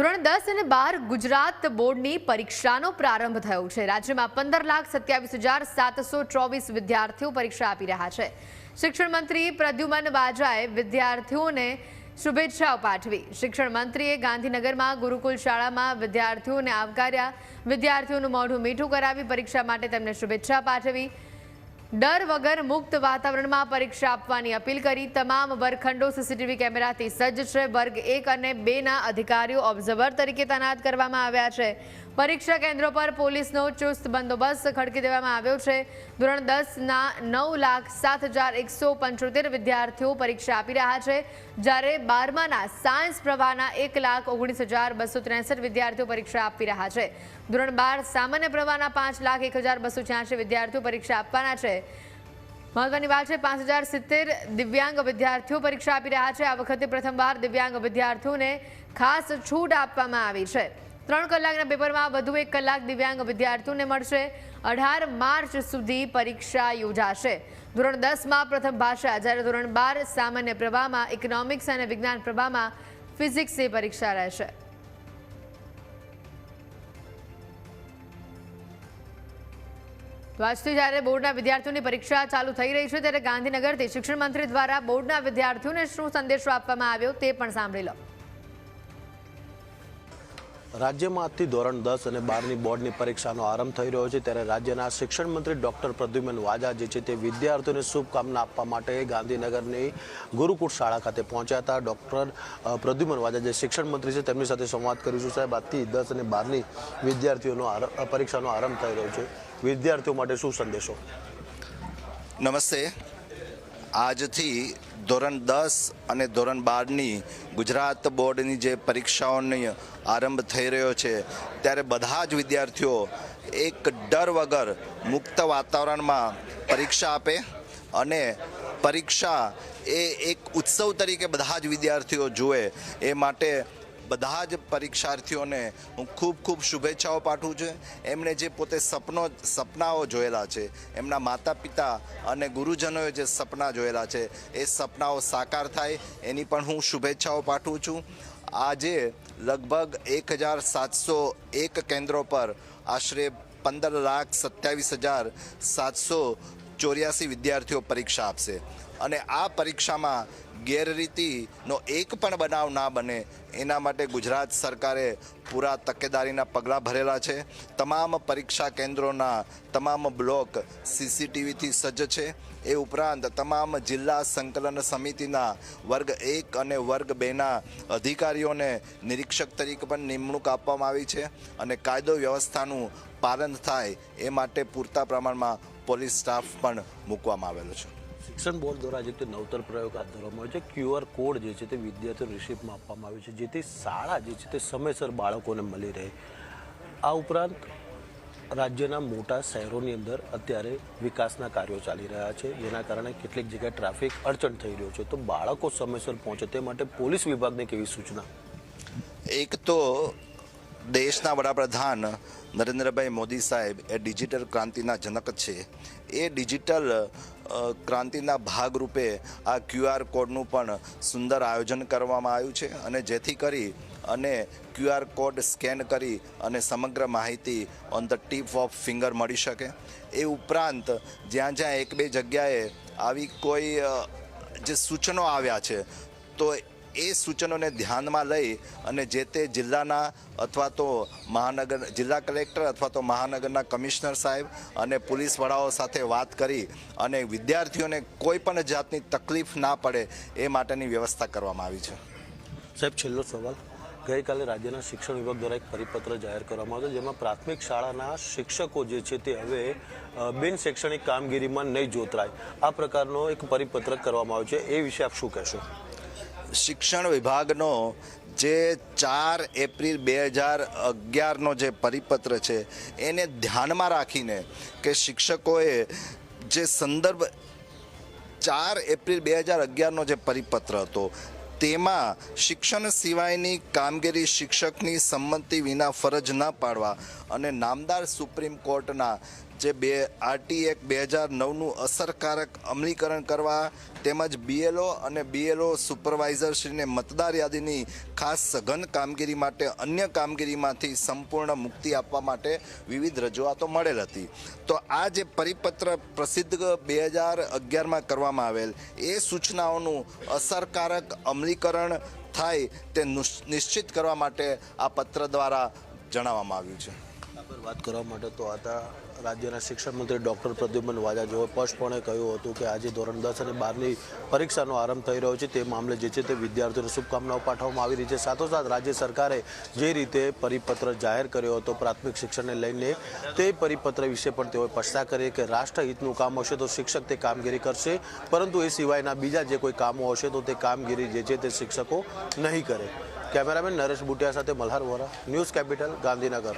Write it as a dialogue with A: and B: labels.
A: ધોરણ 10 અને 12 ગુજરાત બોર્ડની પરીક્ષાનો પ્રારંભ થયો છે। રાજ્યમાં 15,27,724 વિદ્યાર્થીઓ પરીક્ષા આપી રહ્યા છે। શિક્ષણ મંત્રી પ્રદ્યુમન વાજાએ વિદ્યાર્થીઓને શુભેચ્છાઓ પાઠવી। શિક્ષણ મંત્રીએ ગાંધીનગરમાં ગુરુકુલ શાળામાં વિદ્યાર્થીઓને આવકાર્યા। વિદ્યાર્થીઓનું મોઢું મીઠું કરાવી પરીક્ષા માટે તેમને શુભેચ્છા પાઠવી। डर वगर मुक्त वातावरण में परीक्षा आपवानी अपील करी। तमाम वर्गखंडो सीसीटीवी कैमराथी सज्ज है। वर्ग 1 और 2 ना अधिकारीओ ऑब्जर्वर तरीके तैनात करवामां आव्या छे। परीक्षा केन्द्रों पर पुलिसनो चुस्त बंदोबस्त खड़की देवामां आव्यो छे। धोरण 10 ना 9,07,175 विद्यार्थीओ परीक्षा आपी रह्या छे, ज्यारे 12मा ना सायन्स प्रवाहना 1,19,263 विद्यार्थीओ परीक्षा आपी रह्या छे। धोरण 12 सामान्य प्रवाहना 5,01,286 विद्यार्थीओ परीक्षा आपवाना छे। महत्वनी बात है 5,070 दिव्यांग विद्यार्थीओ परीक्षा आपी रह्या छे। आ वखते प्रथमवार दिव्यांग विद्यार्थीओने खास छूट आपवामां आवी छे। 3 कलाकना पेपरमां वधु 1 कलाक दिव्यांग विद्यार्थीओने मळशे। 18 मार्च सुधी परीक्षा योजाशे। धोरण 10 में प्रथम भाषा, ज्यारे धोरण 12 सामान्य प्रवाहमां, इकोनॉमिक्स और विज्ञान प्रवाहमां फिजिक्सनी परीक्षा रहेशे। तो આજથી જ્યારે બોર્ડના વિદ્યાર્થીઓની પરીક્ષા ચાલુ થઈ રહી છે ત્યારે ગાંધીનગરથી શિક્ષણ મંત્રી દ્વારા બોર્ડના વિદ્યાર્થીઓને શું સંદેશો આપવામાં આવ્યો તે પણ સાંભળી લો।
B: રાજ્યમાં આજથી ધોરણ 10 અને 12ની બોર્ડની પરીક્ષાનો આરંભ થઈ રહ્યો છે ત્યારે રાજ્યના શિક્ષણ મંત્રી ડોક્ટર પ્રદ્યુમન વાજા જે છે તે વિદ્યાર્થીઓને શુભકામના આપવા માટે ગાંધીનગરની ગુરુકુળ શાળા ખાતે પહોંચ્યા હતા। ડોક્ટર પ્રદ્યુમન વાજા જે શિક્ષણ મંત્રી છે તેમની સાથે સંવાદ કરીશું। સાહેબ, આજથી 10 અને 12ની વિદ્યાર્થીઓનો પરીક્ષાનો આરંભ થઈ રહ્યો છે, વિદ્યાર્થીઓ માટે શું સંદેશો?
C: નમસ્તે। આજથી ધોરણ 10 અને ધોરણ 12ની ગુજરાત બોર્ડની જે પરીક્ષાઓનો આરંભ થઈ રહ્યો છે ત્યારે બધા જ વિદ્યાર્થીઓ એક ડર વગર મુક્ત વાતાવરણમાં પરીક્ષા આપે અને પરીક્ષા એ એક ઉત્સવ તરીકે બધા જ વિદ્યાર્થીઓ જુએ એ માટે બધા જ પરીક્ષાર્થીઓને હું ખૂબ ખૂબ શુભેચ્છાઓ પાઠવું છું। એમણે જે પોતે સપનાઓ જોયેલા છે, એમના માતા પિતા અને ગુરુજનોએ જે સપના જોયેલા છે એ સપનાઓ સાકાર થાય એની પણ હું શુભેચ્છાઓ પાઠવું છું। આજે લગભગ 1,701 કેન્દ્રો પર આશરે 15,27,784 વિદ્યાર્થીઓ પરીક્ષા આપશે અને આ પરીક્ષામાં ગેરરીતિનો એક પણ બનાવ ના બને એના માટે ગુજરાત સરકારે પૂરા તકેદારીના પગલાં ભરેલા છે। તમામ પરીક્ષા કેન્દ્રોના તમામ બ્લોક સીસીટીવીથી સજ્જ છે। એ ઉપરાંત તમામ જિલ્લા સંકલન સમિતિના વર્ગ 1 અને વર્ગ 2ના અધિકારીઓને નિરીક્ષક તરીકે પણ નિમણૂક આપવામાં આવી છે અને કાયદો વ્યવસ્થાનું પાલન થાય એ માટે પૂરતા પ્રમાણમાં પોલીસ સ્ટાફ પણ મૂકવામાં આવેલો છે।
B: શિક્ષણ બોર્ડ દ્વારા જે નવતર પ્રયોગ હાથ ધરવામાં આવ્યો છે, QR કોડ જે છે તે વિદ્યાર્થીઓ રિસીપ્ટમાં આપવામાં આવ્યો છે, જેથી શાળા જે છે તે સમયસર બાળકોને મળી રહે। આ ઉપરાંત રાજ્યના મોટા શહેરોની અંદર અત્યારે વિકાસના કાર્યો ચાલી રહ્યા છે, જેના કારણે કેટલીક જગ્યાએ ટ્રાફિક અડચણ થઈ રહ્યો છે, તો બાળકો સમયસર પહોંચે તે માટે પોલીસ વિભાગને કેવી સૂચના?
C: એક તો દેશના વડાપ્રધાન નરેન્દ્રભાઈ મોદી સાહેબ એ ડિજિટલ ક્રાંતિના જનક છે। એ ડિજિટલ ક્રાંતિના ભાગરૂપે આ QR કોડનું પણ સુંદર આયોજન કરવામાં આવ્યું છે અને જેથી કરી અને QR કોડ સ્કેન કરી અને સમગ્ર માહિતી on the tip of finger મળી શકે। એ ઉપરાંત જ્યાં જ્યાં 1-2 જગ્યાએ આવી કોઈ જે સૂચનો આવ્યા છે તો એ સૂચનોને ધ્યાનમાં લઈ અને જે તે જિલ્લાના અથવા તો જિલ્લા કલેક્ટર અથવા તો મહાનગરના કમિશનર સાહેબ અને પોલીસ વડાઓ સાથે વાત કરી અને વિદ્યાર્થીઓને કોઈ પણ જાતની તકલીફ ના પડે એ માટેની વ્યવસ્થા કરવામાં આવી છે।
B: સાહેબ, છેલ્લો સવાલ, ગઈકાલે રાજ્યના શિક્ષણ વિભાગ દ્વારા એક પરિપત્ર જાહેર કરવામાં આવ્યો જેમાં પ્રાથમિક શાળાના શિક્ષકો જે છે તે હવે બિન શૈક્ષણિક કામગીરીમાં નહીં જોતરાય, આ પ્રકારનો એક પરિપત્ર કરવામાં આવ્યો છે, એ વિશે આપ શું કહેશો?
C: શિક્ષણ વિભાગનો જે 4 એપ્રિલ 2011નો જે પરિપત્ર છે એને ધ્યાનમાં રાખીને કે શિક્ષકોએ જે સંદર્ભ 4 એપ્રિલ 2011નો જે પરિપત્ર હતો તેમાં શિક્ષણ સિવાયની કામગીરી શિક્ષકની સંમતિ વિના ફરજ ન પાડવા અને નામદાર સુપ્રીમ કોર્ટના જે RT એક્ટ 2009નું અસરકારક અમલીકરણ કરવા તેમજ BLO અને BLO સુપરવાઇઝરશ્રીને મતદાર યાદીની ખાસ સઘન કામગીરી માટે અન્ય કામગીરીમાંથી સંપૂર્ણ મુક્તિ આપવા માટે વિવિધ રજૂઆતો મળેલ હતી. તો આ જે પરિપત્ર પ્રસિદ્ધ 2011માં કરવામાં આવેલ એ સૂચનાઓનું અસરકારક અમલીકરણ થાય તે નિશ્ચિત કરવા માટે આ પત્ર દ્વારા જણાવવામાં આવ્યું છે.
B: વાત કરવા માટે તો હતા રાજ્યના શિક્ષણ મંત્રી ડૉક્ટર પ્રદ્યુમન વાજા, જેઓએ સ્પષ્ટપણે કહ્યું હતું કે આજે ધોરણ 10 અને 12ની પરીક્ષાનો આરંભ થઈ રહ્યો છે તે મામલે જે છે તે વિદ્યાર્થીઓને શુભકામનાઓ પાઠવવામાં આવી રહી છે. સાથોસાથ રાજ્ય સરકારે જે રીતે પરિપત્ર જાહેર કર્યો હતો પ્રાથમિક શિક્ષણને લઈને, તે પરિપત્ર વિશે પણ તેઓએ સ્પષ્ટતા કરી કે રાષ્ટ્રહિતનું કામ હશે તો શિક્ષક તે કામગીરી કરશે, પરંતુ એ સિવાયના બીજા જે કોઈ કામો હશે તો તે કામગીરી જે છે તે શિક્ષકો નહીં કરે. કેમેરામેન નરેશ બુટિયા સાથે મલ્હાર વોરા, ન્યૂઝ કેપિટલ, ગાંધીનગર.